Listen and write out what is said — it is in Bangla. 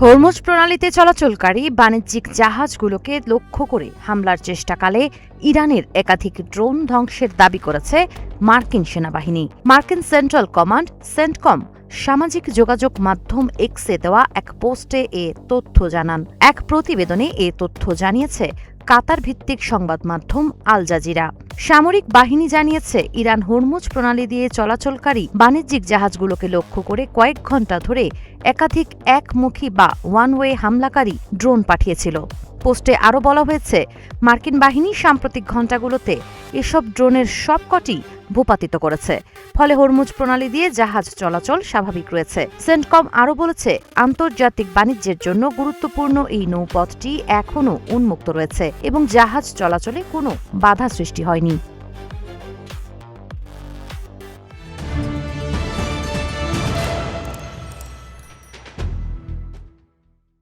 হরমুজ প্রণালীতে চলাচলকারী বাণিজ্যিক জাহাজগুলোকে লক্ষ্য করে হামলার চেষ্টাকালে ইরানের একাধিক ড্রোন ধ্বংসের দাবি করেছে মার্কিন সেনাবাহিনী। মার্কিন সেন্ট্রাল কমান্ড সেন্টকম সামাজিক যোগাযোগ মাধ্যম এক্সে দেওয়া এক পোস্টে এ তথ্য জানান। এক প্রতিবেদনে এ তথ্য জানিয়েছে কাতার ভিত্তিক সংবাদ মাধ্যম আল জাজিরা। সামরিক বাহিনী জানিয়েছে, ইরান হরমুজ প্রণালী দিয়ে চলাচলকারী বাণিজ্যিক জাহাজগুলোকে লক্ষ্য করে কয়েক ঘণ্টা ধরে একাধিক একমুখী বা ওয়ান ওয়ে হামলাকারী ড্রোন পাঠিয়েছিল। পোস্টে আরও বলা হয়েছে, মার্কিন বাহিনী সাম্প্রতিক ঘণ্টাগুলোতে এসব ড্রোনের সবকটি ভূপাতিত করেছে, ফলে হরমুজ প্রণালী দিয়ে জাহাজ চলাচল স্বাভাবিক রয়েছে। সেন্টকম আরও বলেছে, আন্তর্জাতিক বাণিজ্যের জন্য গুরুত্বপূর্ণ এই নৌপথটি এখনও উন্মুক্ত রয়েছে এবং জাহাজ চলাচলে কোনো বাধা সৃষ্টি হয়নি।